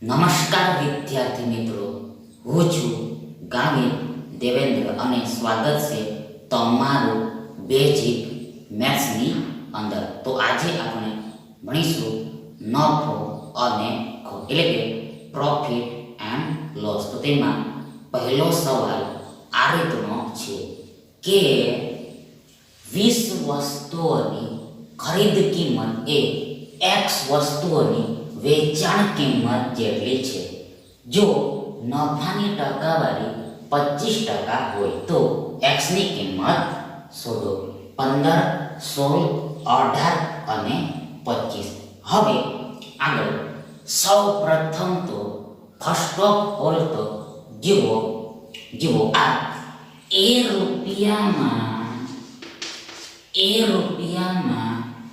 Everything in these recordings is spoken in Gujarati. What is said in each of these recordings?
નમસ્કાર વિદ્યાર્થી મિત્રો, હું છું ગામિત દેવેન્દ્ર અને સ્વાગત છે તમારું બેઝિક મેથ્સની અંદર. તો આજે આપણે ભણીશું નફો અને ખોટ એટલે કે પ્રોફિટ એન્ડ લોસ. તો તેમાં પહેલો સવાલ આ રીતનો છે કે 20 વસ્તુઓની ખરીદ કિંમત એ x વસ્તુઓની વેચાણ કિંમત જેટલી છે. જો નફાની ટકાવારી 25% હોય તો x ની કિંમત શોધો. 15, 16, 18 અને 25. હવે આગળ સૌ પ્રથમ તો ફર્સ્ટ ઓફ ઓલ તો જુઓ આ એ રૂપિયામાં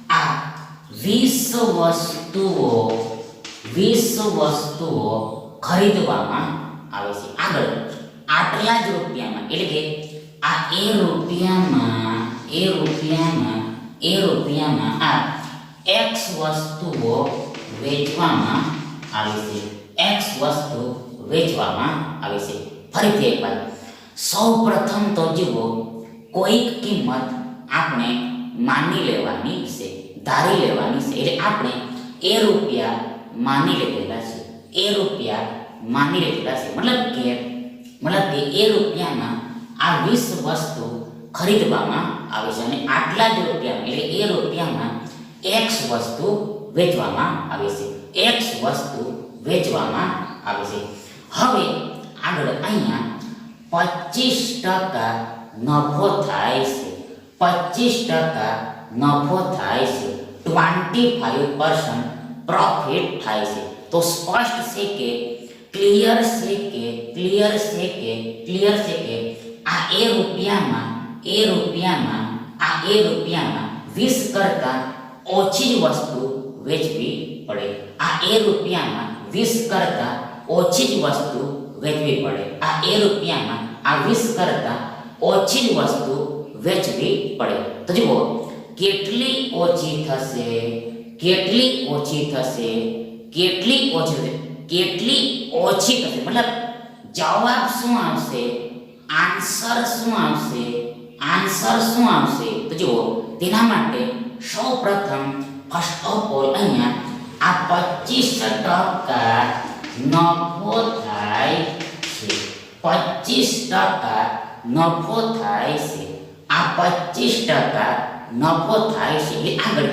આ 20 વસ્તુઓ ખરીદવામાં આવે છે. આગળ આટલા જ રૂપિયામાં એટલે કે આ એ રૂપિયામાં આ x વસ્તુઓ વેચવામાં આવે છે. ફરીથી એકવાર સૌ પ્રથમ તો જુઓ કોઈક કિંમત આપણે માની લેવાની છે, ધારી લેવાની છે. એટલે આપણે એ રૂપિયા માની લીધેલા છે. મતલબ કે એ રૂપિયામાં આ 20 વસ્તુ ખરીદવામાં આવે છે અને આટલા જ રૂપિયામાં એટલે એ રૂપિયામાં x વસ્તુ વેચવામાં આવે છે. હવે આગળ અહીંયા 25% નફો થાય છે. 25% પ્રોફિટ થાય છે. તો સ્પષ્ટ છે કે ક્લિયર છે કે આ એ રૂપિયામાં 20 કરતાં ઓછી જ વસ્તુ વેચવી પડે. તો જુઓ કેટલી ઓછી થશે મતલબ જવાબ શું આવશે, આન્સર શું આવશે? તો જુઓ તેના માટે સૌપ્રથમ ફર્સ્ટ ઓફ ઓલ અહીંયા આ 25% નફો થાય છે. 25% નફો થાય છે. એટલે આગળ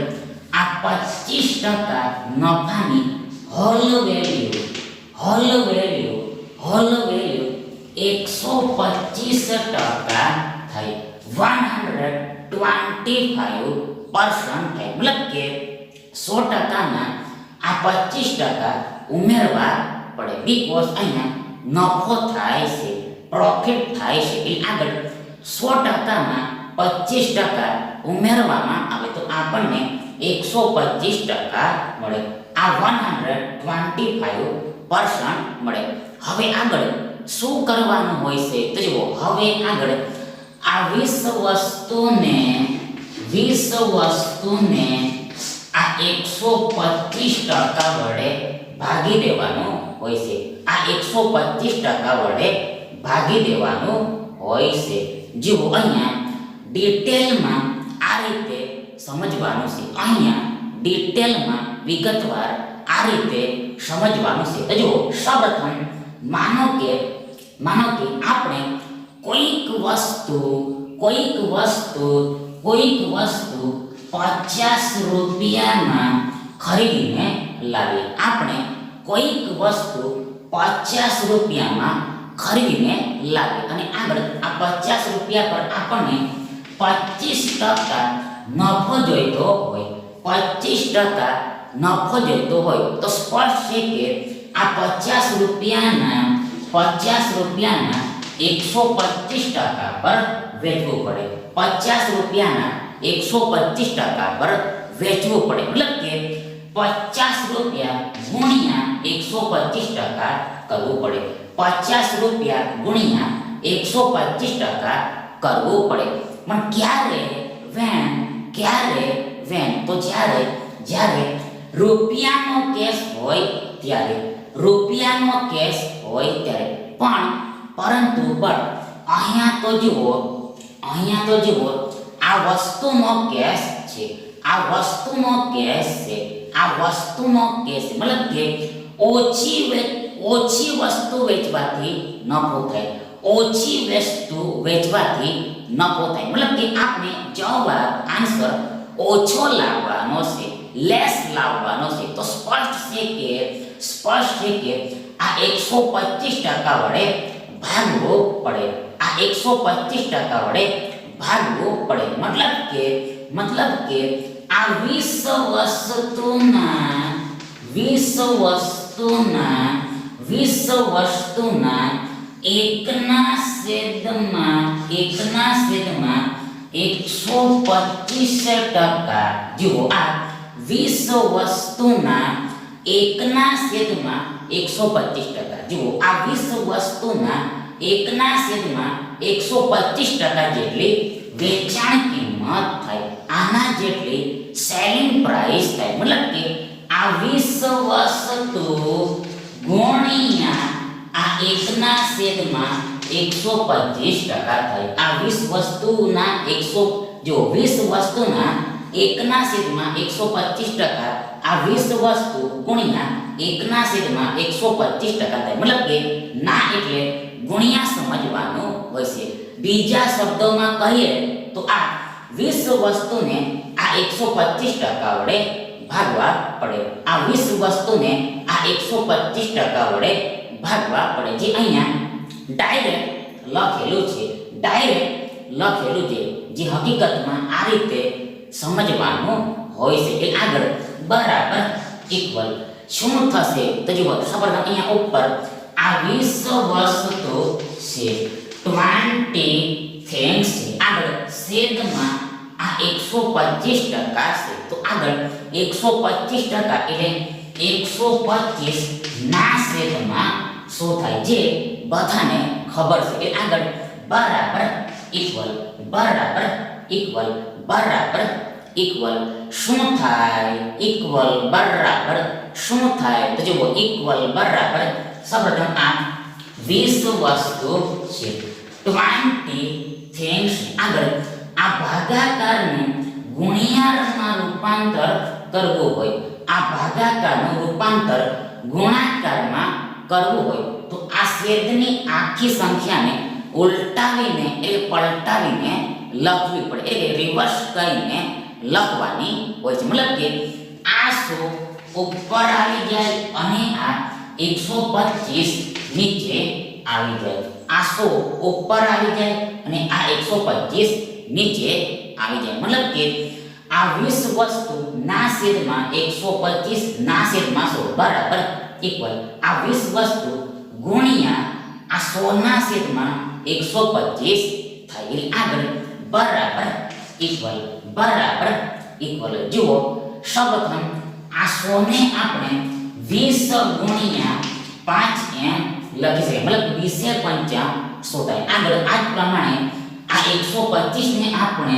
આ 25% નફાની હોલ વેલ્યુ 125% થાય. 125% થાય. મતલબ કે 100%ના આ 25% ઉમેરવા પડે. બીકોઝ અહીંયા નફો થાય છે, પ્રોફિટ થાય છે. એટલે આગળ 100%માં 25% ઉમેરવામાં આવે તો આપણને 125% મળે. આ 125% મળે. હવે આગળ શું કરવાનું હોય છે? તો જુઓ હવે આગળ આ 20 વસ્તુને આ 125% વડે ભાગી દેવાનું હોય છે. જુઓ અહીંયા ડિટેલમાં આ રીતે સમજવાનું છે. વિગતવાર આ રીતે સમજવાનું છે. તો જુઓ સૌપ્રથમ માનો કે આપણે કોઈક વસ્તુ 50 રૂપિયામાં ખરીદીને લાવીએ. અને આગળ આ 50 રૂપિયા પર આપણને 25% નફો જોઈતો હોય તો સ્પષ્ટ છે કે આ 50 રૂપિયાના 125% પર વેચવું પડે. 50 રૂપિયાના 125% પર વેચવું પડે. મતલબ કે 50 રૂપિયા ગુણ્યા 125% કરવું પડે. 50 રૂપિયા ગુણ્યા 125% કરવું પડે. પણ ક્યારે તો જ્યારે રૂપિયાનો કેસ હોય ત્યારે. રૂપિયાનો કેસ હોય ત્યારે પરંતુ અહીંયા તો જુઓ આ વસ્તુનો કેસ છે. આ વસ્તુનો કેસ છે. મતલબ કે ઓછી વસ્તુ વેચવાથી નફો થાય. મતલબ કે આપણે જવાબ આન્સર ઓછો લાવવાનો છે, લેસ લાવવાનો છે. તો સ્પષ્ટ છે કે આ 125% વડે ભાગવું પડે. મતલબ કે આ 20 વસ્તુના એકના છેદમાં 125%. જુઓ આ 20 વસ્તુના એકના છેદમાં 125%. જુઓ આ 20 વસ્તુના એકના છેદમાં 125% જેટલી વેચાણ કિંમત થાય. આના જેટલી સેલિંગ પ્રાઇસ થાય. મતલબ કે આ 20 વસ્તુ ગુણ્યા આ એકના છેદમાં 125% થાય. આ 20 વસ્તુના 20 એકના છેદમાં 125%. આ 20 વસ્તુ ગુણ્યા એકના છેદમાં 125% થાય. મતલબ કે ના એટલે ગુણ્યા સમજવાનું હોય છે. બીજા શબ્દોમાં કહીએ તો આ 20 વસ્તુને આ 125% વડે ભાગવા પડે. આ 20 વસ્તુને આ 125% વડે ભાગવા પડે. જે અહીંયા ડાયરેક્ટ લખેલું છે. જે હકીકતમાં આ રીતે સમજવાનું હોય છે. કે આગળ બરાબર ઇક્વલ શું થશે તો જુઓ સૌપ્રથમ અહીંયા ઉપર આ 20 વસ્તુ છે 20 થેન્ક્સ છે. આગળ છેદમાં આ 125% છે. તો આગળ 125% એટલે 125 ના છેદમાં શું થાય જે બધાને ખબર છે. કે આગળ બરાબર ઇક્વલ શું થાય તો જુઓ ઇક્વલ બરાબર સૌપ્રથમ આ 20 વસ્તુ છે 20 થેન્ક્સ. આગળ આ ભાગાકારનું ગુણ્યારમાં રૂપાંતર કરવું હોય, આ ભાગાકારનું રૂપાંતર ગુણાકારમાં કરવું હોય તો આ છેદની આખી સંખ્યાને ઉલટાવીને એટલે પલટાવીને લખવી પડે. એટલે રિવર્સ કરીને લખવાની હોય છે. મતલબ કે આ 100 ઉપર આવી જાય અને આ 125 નીચે આવી જાય. આ 100 ઉપર આવી જાય અને આ 125 નીચે આવી જાય. મતલબ કે આ 20 વસ્તુ ના છેદમાં 125 ના છેદમાં 100 બરાબર ઇક્વલ આ 20 વસ્તુ ગુણ્યા આ 100 ના છેદમાં 125 થાય. આગળ બરાબર ઇક્વલ જુઓ સૌપ્રથમ આ 100 ને આપણે 20 ગુણ્યા 5 એમ લખી શકીએ. મતલબ 20 100 થાય. આગળ આ જ પ્રમાણે આ 125 ને આપણે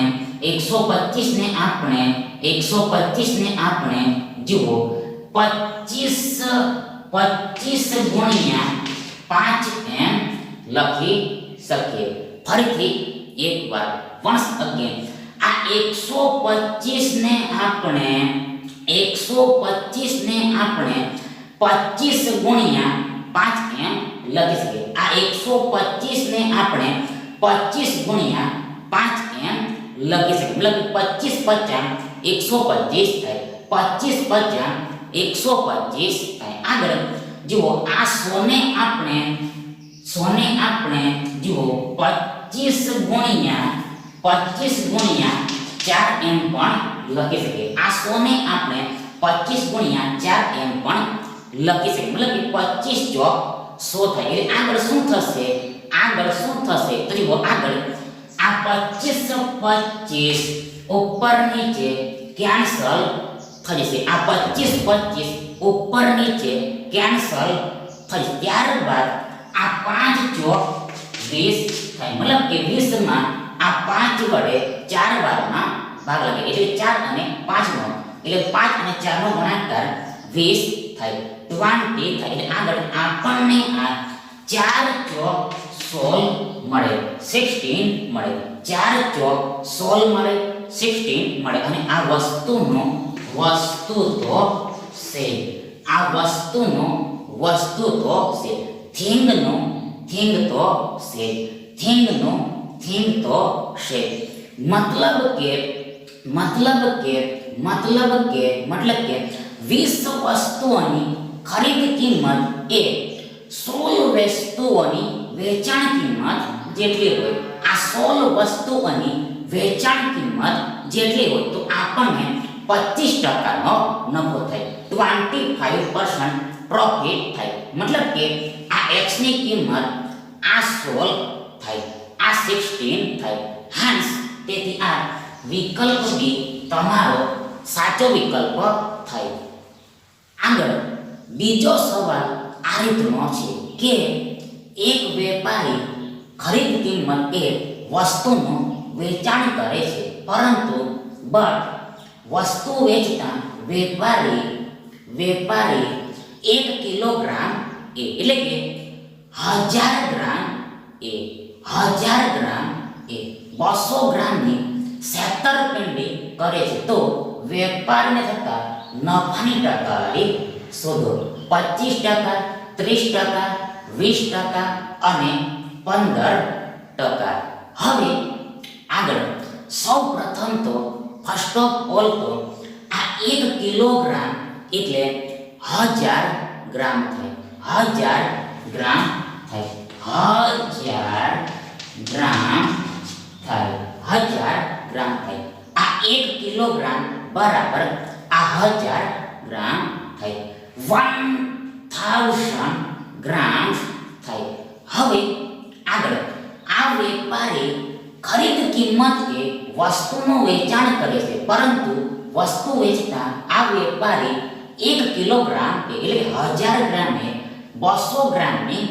જુઓ 25 ગુણ્યા 5 એમ લખી શકીએ. ફરીથી એકવાર once again આ 125 ને આપણે 25 ગુણ્યા 5 એમ લખી શકીએ. આ 125 ને આપણે 25 ગુણ્યા 5 એમ લખી શકીએ. મતલબ 25 50 125 થાય. 25 50 125 થાય. આગળ જુઓ આ 100 ને આપણે જુઓ 25 ગુણ્યા 4 એમ પણ લખી શકીએ. આ 100 ને આપણે 25 ગુણ્યા 4 એમ પણ લખી શકીએ. મતલબ કે 25 ચોક 100 થાય. એટલે આગળ શું થશે તો જુઓ આગળ આ 25 ઉપર નીચે કેન્સલ થઈ જશે. આ 25 ઉપર નીચે કેન્સલ થઈ જશે. ત્યારબાદ આ 5 ચોક 20 થાય. મતલબ કે 20 માં આ 5 વડે 4 વારમાં ભાગ લાગે એટલે 4 અને 5 નો એટલે 5 અને 4 નો ગુણાકાર 20 થાય. 20 થાય એટલે આગળ આપણને આ 4 ચોક 16 મળે, 16 મળે, 4 ચોક 16 મળે, 16 મળે. અને આ વસ્તુ તો છે, આ વસ્તુનો વસ્તુ તો છે, થિંગ તો છે, થિંગ તો છે. મતલબ કે 20 વસ્તુઓની ખરીદ કિંમત એ 16 વસ્તુઓની વેચાણ કિંમત જેટલી હોય. આ 16 વસ્તુઓની વેચાણ કિંમત જેટલી હોય તો આપણને 25% નો નફો થાય, 25% પ્રોફિટ થાય. મતલબ કે આ x ની કિંમત આ 16 થાય, આ 16 થાય. હંસ તેથી આ વિકલ્પ બી તમારો સાચો વિકલ્પ થાય. આગળ બીજો સવાલ આ રીતનો છે કે એક વેપારી ખરીદ કિંમત એ વસ્તુનું વેચાણ કરે છે, પરંતુ વસ્તુ વેચતા વેપારી 1 કિલોગ્રામ એટલે કે 1000 ગ્રામ 200 ગ્રામની છેતરપિંડી કરે છે, તો વેપારને થતા નફાની ટકાવારી શોધો. 25%, 30%, 20% અને 15%. હવે આગળ સૌપ્રથમ તો ફર્સ્ટ ઓફ ઓલ તો આ 1 કિલોગ્રામ એટલે 1000 ગ્રામ થાય, 1000 ગ્રામ થાય, 1000 ગ્રામ થાય, 1000 ગ્રામ થાય. આ 1 કિલોગ્રામ બરાબર આ 1000 ગ્રામ થાય, 1000 ગ્રામ થાય. હવે આગળ આ વેપારી ખરીદ કિંમત એ વસ્તુનું વેચાણ કરે છે, પરંતુ વસ્તુ વેચતા આ વેપારી 1 કિલોગ્રામ એટલે 1000 ગ્રામે 200 ગ્રામની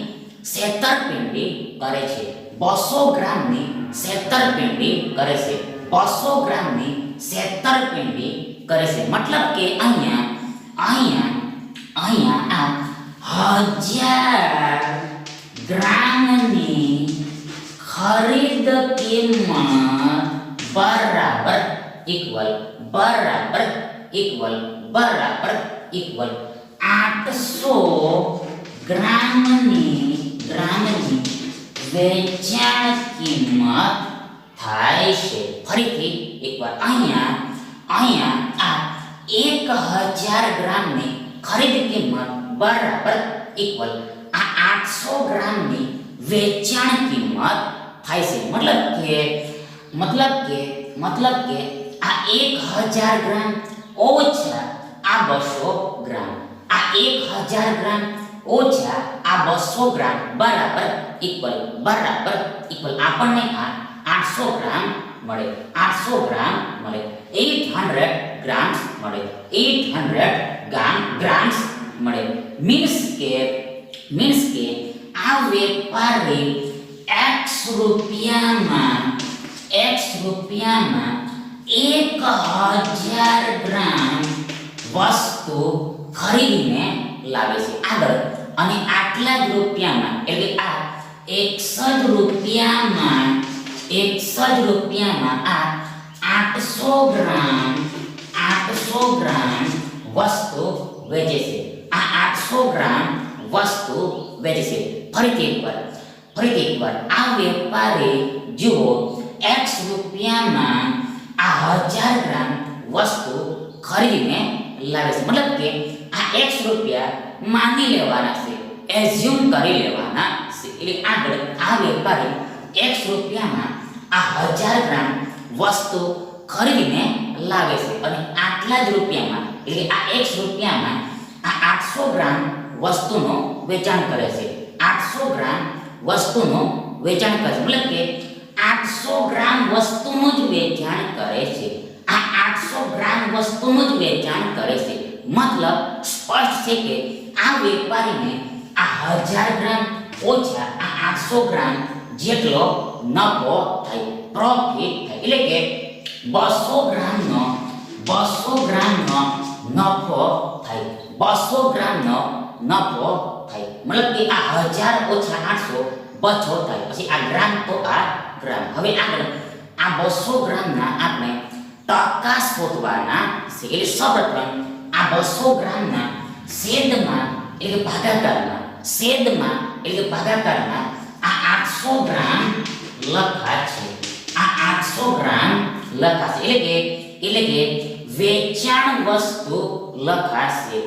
છેતરપિંડી કરે છે, 200 ગ્રામની છેતરપિંડી કરે છે, 200 ગ્રામની છેતરપિંડી કરે છે. મતલબ કે અહીંયા આ 1000 ગ્રામની ખરીદ કિંમત બરાબર ઇક્વલ 800 ગ્રામની વેચાણ કિંમત થાય છે. ફરીથી એકવાર અહીંયા આ 1000 ગ્રામની ખરીદ કિંમત બરાબર ઇક્વલ આ 800 ગ્રામની વેચાણ કિંમત થાય છે. મતલબ કે આ 1000 ગ્રામ ઓછા આ 200 ગ્રામ, આ 1000 ગ્રામ ઓછા આ 200 ગ્રામ બરાબર ઇક્વલ આપણને આ 800 ગ્રામ મળે, 800 ગ્રામ મળે, 800 ગ્રામ્સ મળે, 800 ગ્રામ્સ મળે. મીન્સ કે આ વેપારી x રૂપિયામાં 1000 ગ્રામ વસ્તુ ખરીદીને લાવે છે. આગળ અને આટલા જ રૂપિયામાં એટલે આ 1 જ રૂપિયામાં આ 800 ગ્રામ વસ્તુ વેચે છે. આ 800 ગ્રામ વસ્તુ વેચે છે. ફરીથી એકવાર આ વેપારી જુઓ x રૂપિયામાં આ 1000 ગ્રામ વસ્તુ ખરીદીને લાવે છે. મતલબ કે આ x રૂપિયા માની લેવાના છે, એઝ્યુમ કરી લેવાના છે. એટલે આગળ આ વેપારી x રૂપિયામાં આ 1000 ગ્રામ વસ્તુ ખરીદીને લાવે છે અને આટલા જ રૂપિયામાં એટલે આ x રૂપિયામાં આ 800 ગ્રામ વસ્તુનું વેચાણ કરે છે, 800 ગ્રામ વસ્તુનું વેચાણ કરે છે. મતલબ કે 800 ગ્રામ વસ્તુનું જ વેચાણ કરે છે, આ 800 ગ્રામ વસ્તુનું જ વેચાણ કરે છે. મતલબ સ્પષ્ટ છે કે આ વેપારીને આ 1000 ગ્રામ ઓછા આ 800 ગ્રામ જેટલો નફો થાય, પ્રોફિટ થાય. એટલે કે 200 ગ્રામનો નફો થાય, 200 ગ્રામનો નફો થાય. મતલબ કે આ 1000 ઓછા 800 બચો થાય. પછી આ ગ્રામ તો આ ગ્રામ. હવે આગળ આ 200 ગ્રામના આપણે ટકા શોધવાના છે. એટલે સૌપ્રથમ આ 200 ગ્રામના છેદમાં એટલે ભાગાકારમાં એટલે ભાગાકારમાં આ 800 ગ્રામ લખાશે. આ 800 ગ્રામ લખાશે. એટલે કે વેચાણ વસ્તુ લખાશે.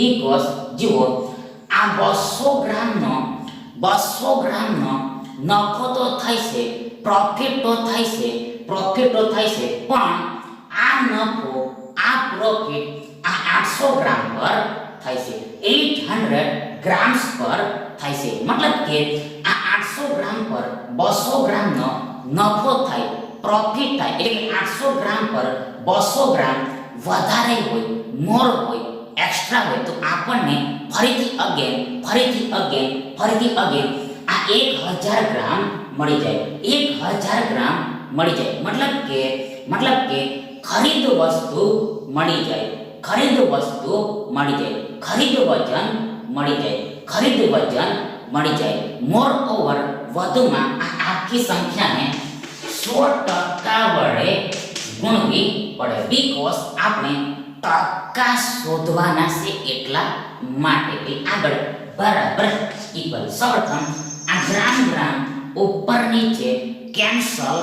because જુઓ આ 200 ગ્રામનો નફો તો થાય છે, પ્રોફિટ તો થાય છે, પણ આ નફો આ પ્રોફિટ આ 800 ગ્રામ પર થાય છે, 800 ગ્રામ્સ પર થાય છે. મતલબ કે આ 800 ગ્રામ પર 200 ગ્રામનો નફો થાય, પ્રોફિટ થાય. એટલે 800 ગ્રામ પર 200 ગ્રામ વધારે હોય, મોર હોય, એક્સ્ટ્રા હોય તો આપણને ફરીથી અગેન આ 1000 ગ્રામ મળી જાય. 1000 ગ્રામ મળી જાય. મતલબ કે ખરીદ વસ્તુ મળી જાય, ખરીદ વજન મળી જાય. મોર ઓવર વધુમાં આ આખી સંખ્યાને 100% વડે ગુણવી પડે. બીકોઝ આપણે ટકા શોધવાના છે એટલા માટે. આગળ બરાબર ઇક્વલ. સૌપ્રથમ આ ગ્રામ ઉપર નીચે કેન્સલ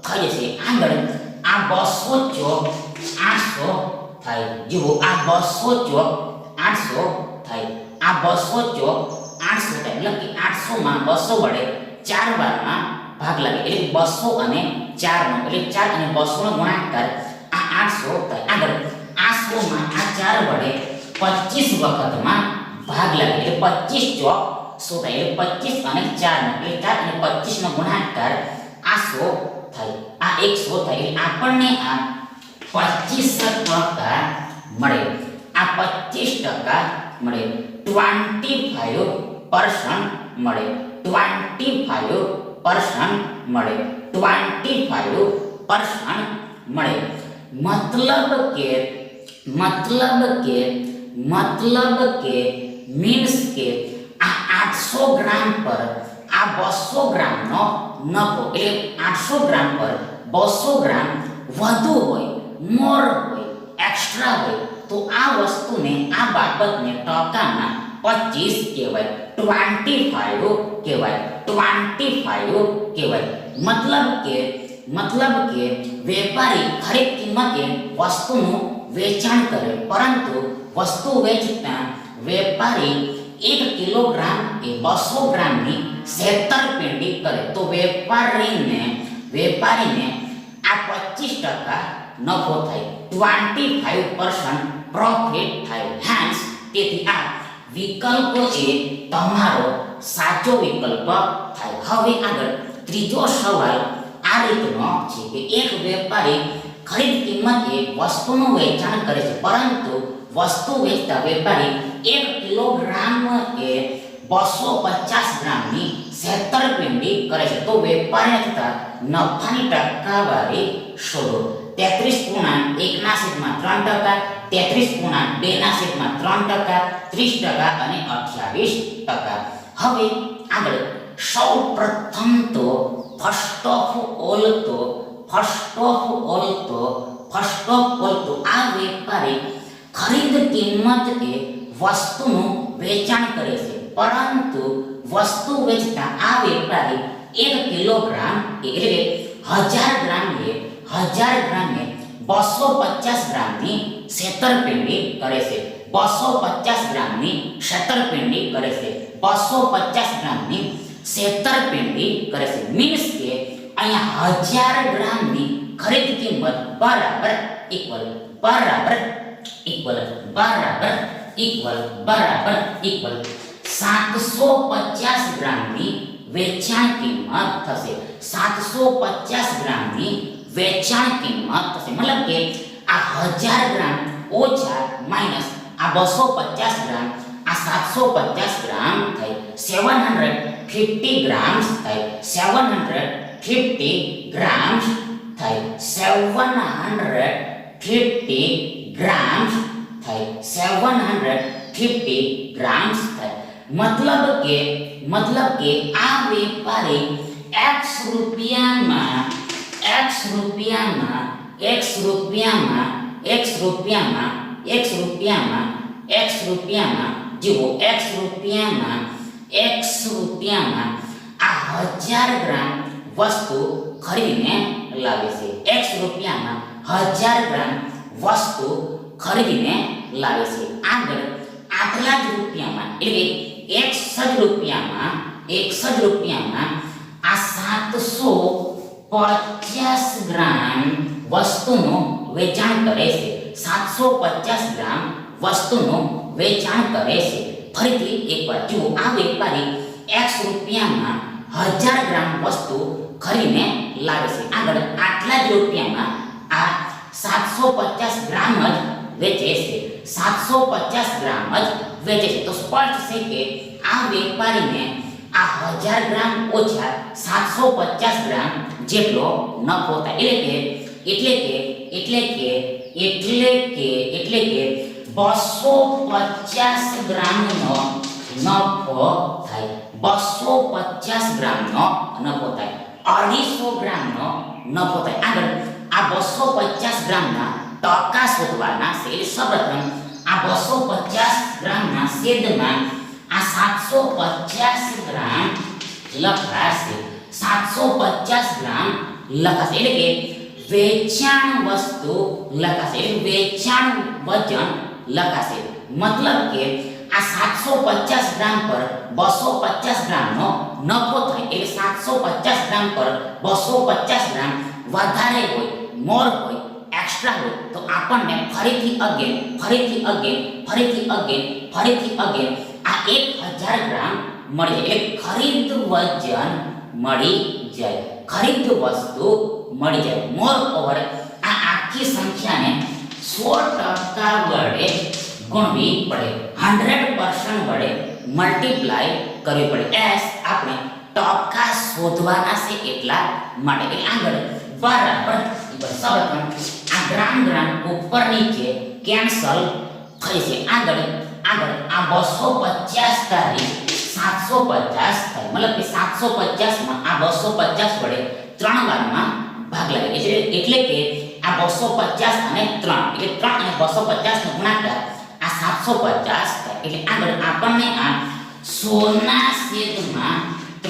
થઈ જશે. આગળ આ 200 ચોક 800 થાય. જુઓ આ 200 ચોક 800 થાય. આ 200 ચોક 800 થાય. એટલે કે 800 માં 200 વડે 4 વારમાં ભાગ લાગે. એટલે 200 અને 4 નો એટલે 4 અને 200 નો ગુણાકાર આ 800 થાય. આગળ 800 માં આ 4 વડે 25 વખતમાં ભાગ લાગે. એટલે 25 ચોક 100 થાય. એટલે 25 અને 4 નો એટલે 4 અને 25 નો ગુણાકાર આ 100 થાય. આ 100 થાય. એટલે આપણને આ 25% મળે. આ 25% મળે. 25% મળે. 25% મળે. 25% મળે. મતલબ કે મીન્સ કે આ 800 ગ્રામ પર આ 200 ગ્રામનો નફો એટલે 800 ગ્રામ પર 200 ગ્રામ વધુ હોય, મોર હોય, એક્સ્ટ્રા હોય તો આ વસ્તુને આ બાબતને ટકામાં 25 કહેવાય, 25 કહેવાય, 25 કહેવાય. મતલબ કે વેપારી ખરીદ કિંમતે વસ્તુનું વેચાણ કરે, પરંતુ વસ્તુ વેચતા વેપારી 1 કિલોગ્રામ એ 200 ગ્રામની છેતરપિંડી કરે તો વેપારીને આ 25% નફો થાય, 25% પ્રોફિટ થાય. હેન્સ તેથી આ વિકલ્પ એ તમારો સાચો વિકલ્પ થાય. હવે આગળ ત્રીજો સવાલ આ રીતનો છે કે એક વેપારી ખરીદ કિંમતે વસ્તુનું વેચાણ કરે છે, પરંતુ વસ્તુ વેચતા વેપારી 1 કિલોગ્રામ એ 250 ગ્રામની છેતરપિંડી કરે છે તો વેપારીને થતા નફાની ટકાવારી શોધો. 33.1/3%, 33.2/3%, 30% અને 28%. હવે આગળ સૌ પ્રથમ તો ફર્સ્ટ ઓફ ઓલ તો આ વેપારી ખરીદ કિંમત એ વસ્તુનું વેચાણ કરે છે, પરંતુ વસ્તુ વેચતા આ વેપારી 1 કિલોગ્રામ એટલે 1000 ગ્રામે 250 ગ્રામની છેતરપિંડી કરે છે. 250 ગ્રામની છેતરપિંડી કરે છે. 250 ગ્રામની છેતરપિંડી કરે છે. મીન્સ કે અહીંયા 1000 ગ્રામની ખરીદ કિંમત બરાબર ઇક્વલ 750 ગ્રામની વેચાણ કિંમત થશે. 750 ગ્રામની વેચાણ કિંમત થશે. મતલબ કે આ 1000 ગ્રામ ઓછા માઇનસ આ 250 ગ્રામ આ 750 ગ્રામ થઈ 750 750 grams થાય 750 grams થાય 750 grams થાય 750 grams થાય मतलब કે આ વેપારી x રૂપિયામાં જુઓ x રૂપિયામાં આ 1000 ગ્રામ વસ્તુ ખરીદીને લાવે છે x રૂપિયામાં 1000 ગ્રામ વસ્તુ ખરીદીને લાવે છે આગળ આટલા જ રૂપિયામાં એટલે 61 રૂપિયામાં આ 750 ગ્રામ વસ્તુનું વેચાણ કરે છે 750 ગ્રામ વસ્તુનું વેચાણ કરે છે ફરીથી એકવાર જુઓ આ વેપારી x રૂપિયામાં 1000 ગ્રામ વસ્તુ ખરીદીને લાવે છે આગળ આટલા જ રૂપિયામાં આ 750 ગ્રામ જ વેચે છે 750 ગ્રામ જ વેચે છે તો સ્પષ્ટ છે કે આ વેપારીને આ 1000 ગ્રામ ઓછા 750 ગ્રામ જેટલો નફો થાય એટલે કે 250 ગ્રામનો નફો થાય 250 ગ્રામનો નફો થાય 250 ગ્રામનો નફો થાય આગળ આ 250 ગ્રામના ટકા શોધવાના છે સૌપ્રથમ આ 250 ગ્રામના છેદમાં આ 750 ગ્રામ લખાશે 750 ગ્રામ લખાશે એટલે કે વેચાણ વસ્તુ લખાશે એટલે વેચાણ વજન લખાશે મતલબ કે આ 750 ગ્રામ પર 250 ગ્રામનો નફો થાય એટલે 750 ગ્રામ પર 250 ગ્રામ વધારે હોય મોર હોય એક્સ્ટ્રા હોય તો આપણને ફરીથી અગેન આ 1000 ગ્રામ મળી જાય એટલે ખરીદ વજન મળી જાય ખરીદ વસ્તુ મળી જાય મોર ઓવર આ આખી સંખ્યાને 100% વડે ગુણવી પડે 100% વડે મલ્ટીપ્લાય કરવી પડે એસ આપણે ટકા શોધવાના છે એટલા માટે એટલે આગળ બરાબર સૌપ્રથમ આ ગ્રામ ઉપર નીચે કેન્સલ થઈ છે આગળ આ 250 તારીખ 750 થાય મતલબ કે 750 માં આ 250 વડે 3 વારમાં ભાગ લાગે એટલે કે આ 250 અને 3 એટલે 3 અને 250 નો ગુણાકાર આ 750 થાય એટલે આગળ આપણને આ 100 ના છેદમાં 3%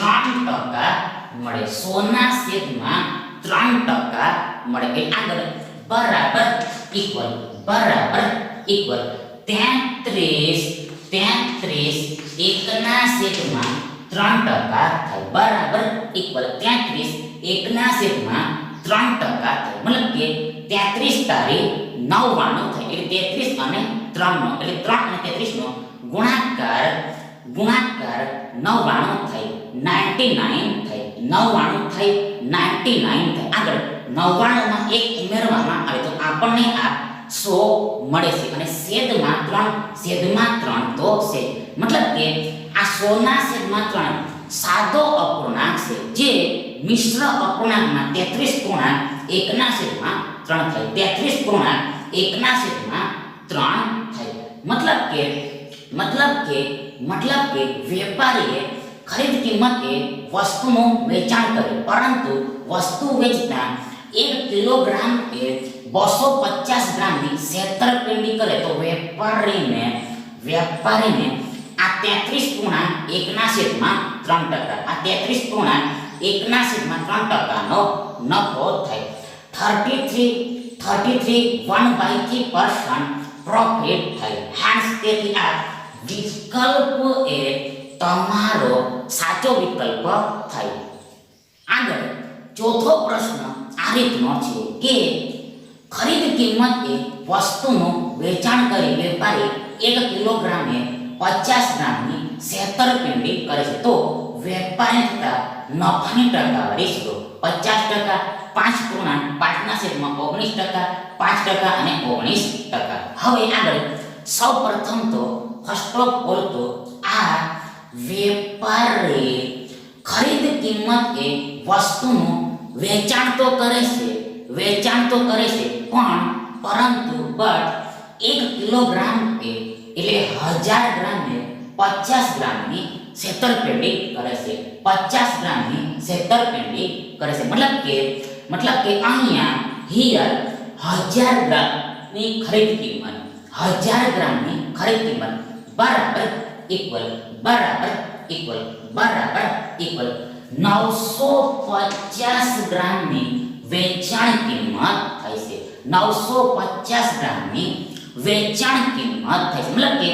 મળે 100 ના છેદમાં 3% મળે એટલે આગળ બરાબર ઇક્વલ 33 એકના છેદમાં 3% થાય બરાબર ઇક્વલ 33 એકના છેદમાં 3% થાય મતલબ કે 33 તારીખ 99 થાય એટલે 33 અને 3 નો એટલે 3 અને 33 નો ગુણાકાર 99 થાય 99 થાય 99 થાય 99 થાય આગળ 99 માં 1 ઉમેરવામાં આવે તો આપણને આ 100 મળે છે અને છેદમાં 3 તો છે મતલબ કે આ 100 ના છેદમાં 3 સાદો અપૂર્ણાંક છે જે મિશ્ર અપૂર્ણાંકમાં 33 પૂર્ણાંક 1 ના છેદમાં 3 થાય 33 પૂર્ણાંક 1 ના છેદમાં 3 થાય મતલબ કે વેપારીએ ખરીદ કિંમતે વસ્તુનું વેચાણ કર્યું પરંતુ વસ્તુ વેચતા 1 કિલોગ્રામ એ 250 ગ્રામની છેતરપિંડી કરે તો વેપારીને આ 33 પૂર્ણાંક 1 ના છેદમાં 3% આ 33 પૂર્ણાંક 1 ના છેદમાં 3% નો નફો થાય 33 1/3% પ્રોફિટ થાય હેન્સ તેથી આ વિકલ્પ એ તમારો સાચો વિકલ્પ થાય આગળ ચોથો પ્રશ્ન આ રીતનો છે કે ખરીદ કિંમતે વસ્તુનું વેચાણ કરી વેપારી 1 કિલોગ્રામે 50 ગ્રામની છેતરપિંડી કરે છે તો વેપારી થતા નફાની ટકાવારી શોધો 50% 5.5 ના છેદમાં 19%, 5% અને 19%. હવે આગળ સૌપ્રથમ તો ફર્સ્ટ ઓફ ઓલ તો આ વેપારી ખરીદ કિંમત એ વસ્તુનું વેચાણ તો કરે છે પણ પરંતુ બટ 1 કિલોગ્રામ એટલે 1000 ગ્રામે 50 ગ્રામની છેતરપિંડી કરે છે. 50 ગ્રામની છેતરપિંડી કરે છે. મતલબ કે અહીંયા હિયર 1000 ગ્રામની ખરીદ કિંમત 1000 ગ્રામની ખરીદ કિંમત બરાબર ઇક્વલ 950 ગ્રામની વેચાણ કિંમત થાય છે. 950 ગ્રામની વેચાણ કિંમત થાય છે. મતલબ કે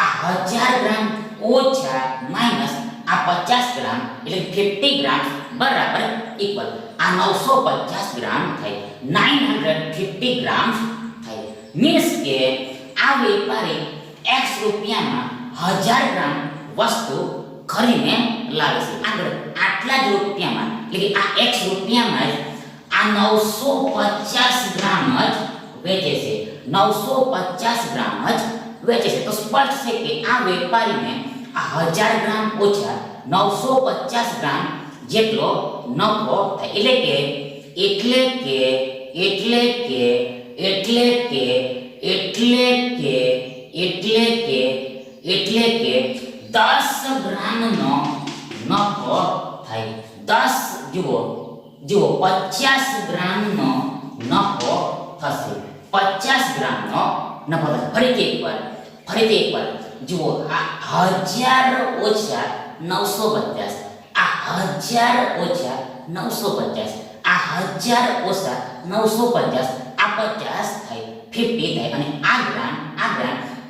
આ 1000 ગ્રામ ઓછા માઈનસ આ 50 ગ્રામ એટલે 50 ગ્રામ બરાબર ઇક્વલ આ 950 ગ્રામ થાય 950 ગ્રામ થાય. મીન્સ કે આ વેપારી x રૂપિયામાં 1000 ગ્રામ વસ્તુ ખરીદીને લાવે છે. આગળ આટલા જ રૂપિયામાં એટલે કે આ x રૂપિયામાં જ આ 950 ગ્રામ જ વેચે છે. 950 ગ્રામ જ વેચે છે. તો સ્પષ્ટ છે કે આ વેપારીને આ 1000 ગ્રામ ઓછા 950 ગ્રામ જેટલો નફો થાય. એટલે કે 10 ગ્રામનો નફો થાય. 10 જુઓ 50 ગ્રામનો નફો થશે. 50 ગ્રામનો નફો થશે. ફરીથી એકવાર જુઓ આ 1000 ઓછા 950 આ 1000 ઓછા 950 આ 1000 ઓછા 950 આ 50 થાય 50 થાય અને આ ગ્રામ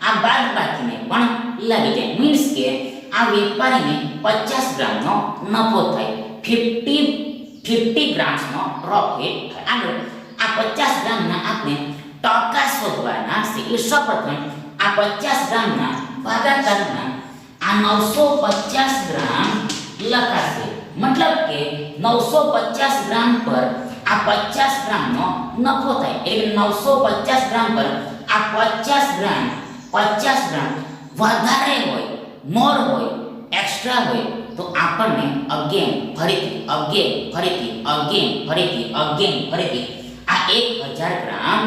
આ બાદબાકીને પણ લાગી જાય. મીન્સ કે આ વેપારીને 50 ગ્રામનો નફો થાય 50 ગ્રામ્સનો પ્રોફિટ થાય. આગળ આ 50 ગ્રામના આપણે ટકા શોધવાના છે. સૌપ્રથમ આ 50 ગ્રામના ભાગાકારમાં આ 950 ગ્રામ લખાશે. મતલબ કે 950 ગ્રામ પર આ 50 ગ્રામનો નફો થાય. એટલે 950 ગ્રામ પર આ 50 ગ્રામ વધારે હોય, મોર હોય, એક્સ્ટ્રા હોય તો આપણને ફરીથી આ 1000 ગ્રામ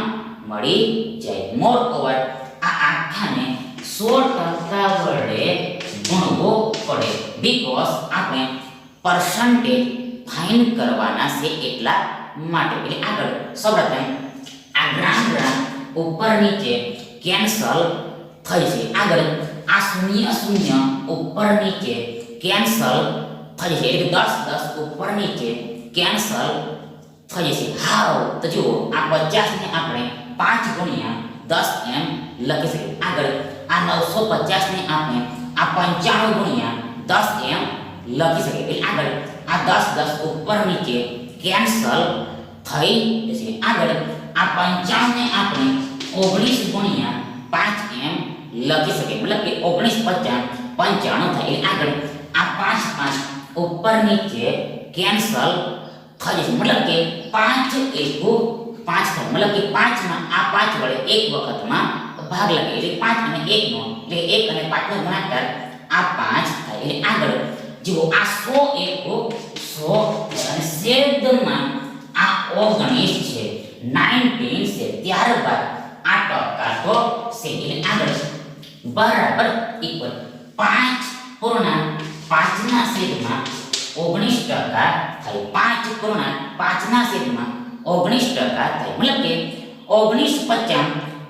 મળી જાય. મોર ઓવર આ આખાને 100% વડે ગુણવો પડે. બીકોઝ આપણે પર્સન્ટેજ ફાઇન કરવાના છે એટલા માટે. એટલે આગળ સૌપ્રથમ આ ગ્રામ ઉપર નીચે કેન્સલ થઈ છે. આગળ આ 0 ઉપર નીચે કેન્સલ થઈ છે. એટલે 10 ઉપર નીચે કેન્સલ થઈ જશે. હાવ તો જુઓ આ 50 ને આપણે 5 ગુણ્યા 10 એમ લખી શકીએ. આગળ આ 950 ને આપણે આ 95 ગુણ્યા 10 એમ લખી શકીએ. એટલે આગળ આ 10 ઉપર નીચે કેન્સલ થઈ જશે. આગળ આ 95 ને આપણે 19 ગુણ્યા 5 એમ લખી શકીએ. મતલબ કે 19 × 5 = 95 થાય. એટલે આગળ આ 5 ઉપર નીચે કેન્સલ થઈ જશે. મતલબ કે 5 એકુ 5 થાય. મતલબ કે 5 માં આ 5 વડે એક વખતમાં ભાગ લાગે. એટલે 5 અને 1 નો એટલે 1 અને 5 નો ગુણાકાર આ 5 થાય. એટલે આગળ જુઓ આ 100 એકુ 100 અને છેદમાં આ 19 છે 19 છે. ત્યારબાદ આ ટકા તો છે. એટલે આગળ બરાબર ઇક્વલ 5 ના છેદમાં 19% થાય. 5 ના છેદમાં 19% થાય. મતલબ કે 19 ×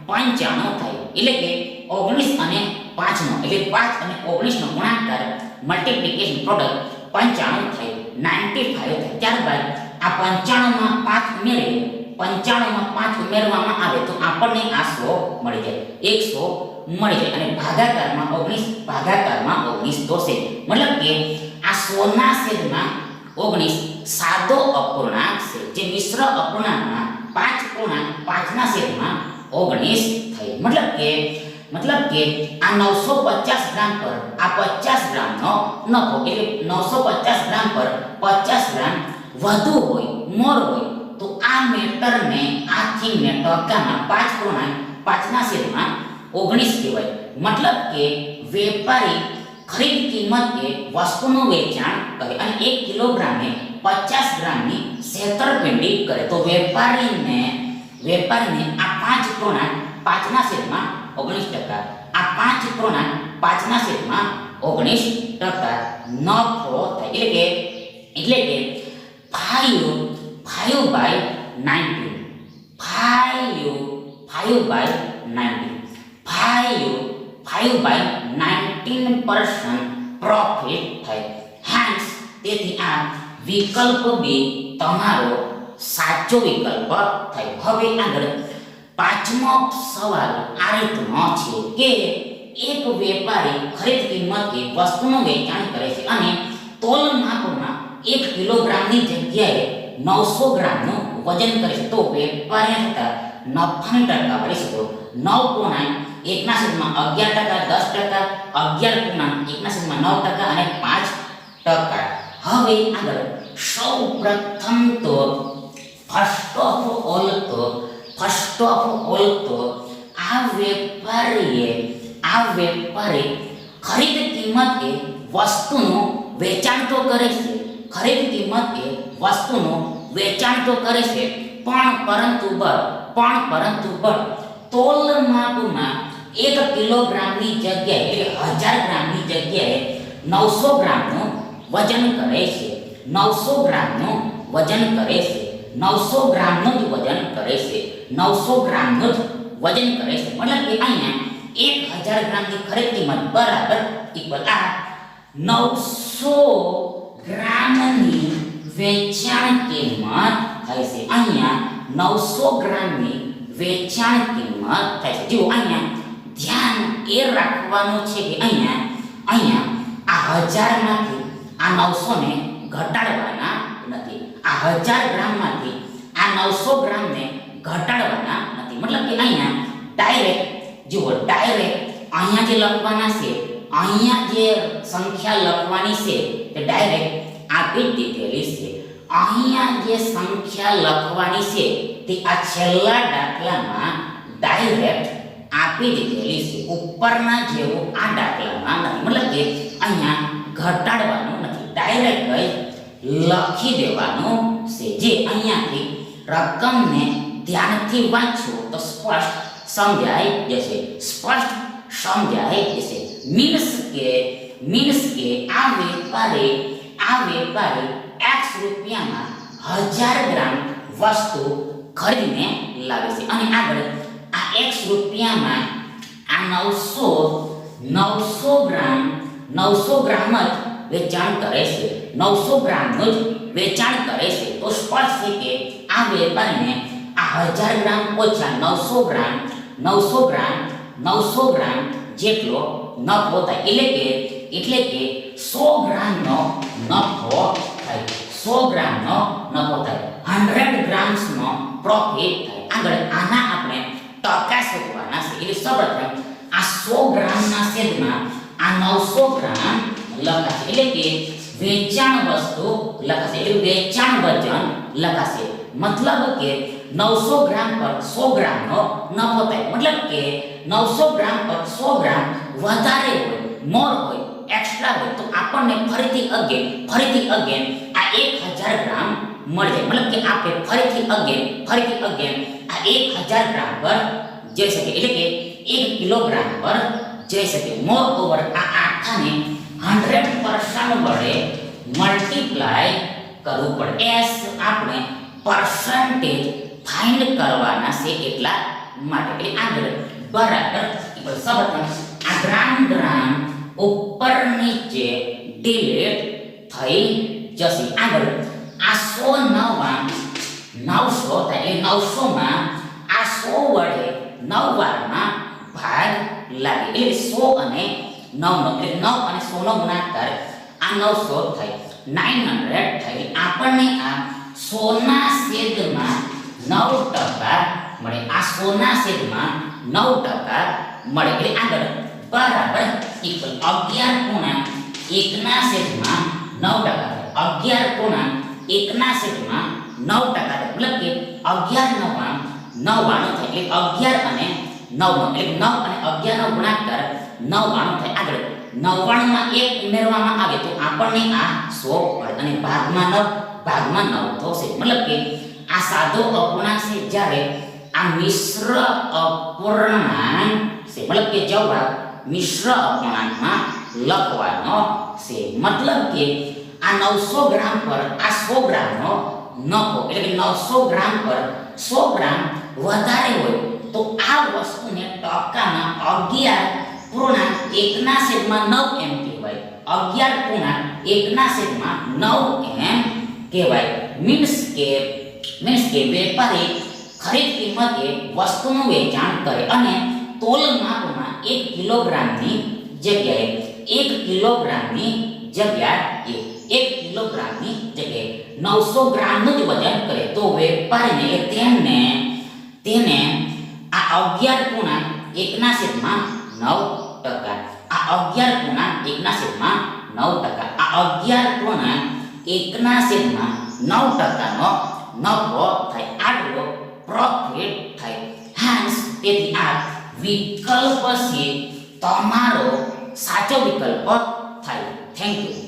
95 થાય. એટલે કે 19 અને 5 નો એટલે 5 અને 19 નો ગુણાકાર મલ્ટીપ્લિકેશન પ્રોડક્ટ 95 થાય 95 થાય. ત્યારબાદ આ 95 માં 5 ઉમેરીએ 95 માં 5 ઉમેરવામાં આવે તો આપણને આ 100 મળી જાય 100 મળી જાય. અને ભાગાકારમાં 19 તો છે. મતલબ કે આ 100 ના છેદમાં 19 સાદો અપૂર્ણાંક છે. જે મિશ્ર અપૂર્ણાંકમાં 5 પૂર્ણાંક 5 ના છેદમાં 19 થઈ. મતલબ કે આ 950 ગ્રામ પર આ 50 ગ્રામનો નફો એટલે 950 ગ્રામ પર 50 ગ્રામ વધુ હોય, મોર હોય તો આ મેટરને આ થિંગને ટકામાં 5 પૂર્ણાંક 5 ના છેદમાં 19 કહેવાય. મતલબ કે વેપારી ખરીદ કિંમત એ વસ્તુનું વેચાણ કરે અને 1 કિલોગ્રામે 50 ગ્રામની છેતરપિંડી કરે તો વેપારીને આ 5/5/19%, આ 5/5/19% નફો થાય. એટલે કે 5/19% પ્રોફિટ થાય. હેન્સ તેથી આ વિકલ્પ બી તમારો સાચો વિકલ્પ થાય. હવે આગળ પાંચમો સવાલ આ રીતનો છે કે એક વેપારી ખરીદ કિંમતે વસ્તુનું વેચાણ કરે છે અને તોલ માપમાં 1 કિલોગ્રામની જગ્યાએ 900 ગ્રામનું વજન કરે છે તો વેપારીને થતા નફાની ટકાવારી શોધો. 9.1/11%, 10%, 11.1/9% અને 5%. હવે આગળ સૌ પ્રથમ તો ફર્સ્ટ ઓફ ઓલ તો આ વેપારી ખરીદ કિંમતે વસ્તુનું વેચાણ તો કરે છે. પણ પરંતુ તોલ માપમાં 1 કિલોગ્રામની જગ્યાએ એટલે 1000 ગ્રામની જગ્યાએ 900 ગ્રામનું વજન કરે છે. 900 ગ્રામનું વજન કરે છે. 900 ગ્રામનું જ વજન કરે છે. 900 ગ્રામનું જ વજન કરે છે. મતલબ કે અહીંયા 1000 ગ્રામની ખરીદ કિંમત બરાબર ઇક્વલ આ 900 ગ્રામની વેચાણ કિંમત થાય છે. અહીંયા 900 ગ્રામની વેચાણ કિંમત થાય છે. જુઓ અહીંયા ધ્યાન એ રાખવાનું છે કે અહીંયા આ 1000 માંથી આ 900 ને ઘટાડવાના નથી. આ 1000 ગ્રામમાંથી આ 900 ગ્રામને ઘટાડવાના નથી. મતલબ કે અહીંયા ડાયરેક્ટ અહીંયા જે લખવાના છે, અહીંયા જે સંખ્યા લખવાની છે તે ડાયરેક્ટ આપી જ દીધેલી છે. અહીંયા જે સંખ્યા લખવાની છે તે આ છેલ્લા દાખલામાં ડાયરેક્ટ આપી દીધેલી છે. ઉપરના જેવું આ દાખલામાં નથી. મતલબ કે અહીંયા ઘટાડવાનું નથી, ડાયરેક્ટ લખી દેવાનું છે. જે અહીંયાથી રકમને ધ્યાનથી વાંચો તો સ્પષ્ટ સમજાઈ જશે. મીન્સ કે આ વેપારી X રૂપિયામાં 1000 ગ્રામ વસ્તુ ખરીદીને લાવે છે અને આગળ આ X રૂપિયામાં આ 900 ગ્રામ જ વેચાણ કરે છે. 900 ગ્રામનું જ વેચાણ કરે છે. તો સ્પષ્ટ છે કે આ વેપારીને આ 1000 ગ્રામ ઓછા 900 ગ્રામ જેટલો નફો થાય. એટલે કે 100 ગ્રામનો નફો થાય. 100 ગ્રામનો નફો થાય. 100 ગ્રામ્સનો પ્રોફિટ થાય. આગળ આના આપણે ટકા શોધવાના છે. એટલે સૌપ્રથમ આ 100 ગ્રામના છેદમાં આ 900 ગ્રામ લખાશે. એટલે કે વેચાણ વસ્તુ લખાશે. એટલે વેચાણ વજન લખાશે. મતલબ કે 900 ગ્રામ પર 100 ગ્રામનો નફો થાય. મતલબ કે 900 ગ્રામ પર 100 ગ્રામ વધારે હોય, મોર હોય, એક્સ્ટ્રા હોય તો આપણને ફરીથી અગેન આ 1000 ગ્રામ મળી જાય. મતલબ કે આપણે ફરીથી અગેન આ 1000 ગ્રામ પર જઈ શકે. એટલે કે 1 કિલોગ્રામ પર જઈ શકે. મોર ઓવર આ આખાને 100% વડે મલ્ટીપ્લાય કરવું પડે. એસ આપણે પર્સન્ટેજ ફાઇન્ડ કરવાના છે એટલા માટે. એટલે આગળ બરાબર સૌપ્રથમ આ ગ્રામ ઉપર નીચે ડિલીટ થઈ જશે. આગળ આ 100 900 થાય. એટલે 900 માં આ 100 વડે 9 વારમાં ભાગ લાગે. એટલે 100 અને 9 એટલે 9 અને 100 નો ગુણાકાર આ 900 થાય. 900 થાય. આપણને આ 100 ના છેદમાં 9% મળે. આ 100 ના છેદમાં 9% મળે. એટલે આગળ બરાબર ઇક્વલ 11 ના છેદમાં 9%. 11 ના છેદમાં 9%. મતલબ કે 11 99 થાય. એટલે 11 અને 9 એટલે 9 અને 11 નો ગુણાકાર 99 થાય. આગળ 99 માં 1 ઉમેરવામાં આવે તો આપણને આ 100 મળે અને ભાગમાં 9 થશે. મતલબ કે આ સાદો અપૂર્ણાંક છે જ્યારે આ મિશ્ર અપૂર્ણાંક છે, મતલબ કે જવાબ મિશ્ર અપૂર્ણાંકમાં લખવાનો છે. મતલબ કે આ 900 ગ્રામ પર આ 100 ગ્રામનો નફો, એટલે કે 900 ગ્રામ પર 100 ગ્રામ વધારે હોય તો આ વસ્તુને ટકામાં 11.1/9 એમ કહેવાય. 11.1/9 એમ કહેવાય. મીન્સ કે વેપારી ખરીદ કિંમતે વસ્તુનું વેચાણ કરે અને તોલ માપમાં 1 કિલોગ્રામની જગ્યાએ 1 કિલોગ્રામની જગ્યાએ 900 ગ્રામનું જ વજન કરે તો વેપારીને તેને આ 11.1/9 ટકા, આ 11.1/9 ટકા, આ 11.1/9 ટકાનો નફો થાય, આટલો પ્રોફિટ થાય. હાન્સ તેથી આ વિકલ્પ છે તમારો સાચો વિકલ્પ થાય. Thank you.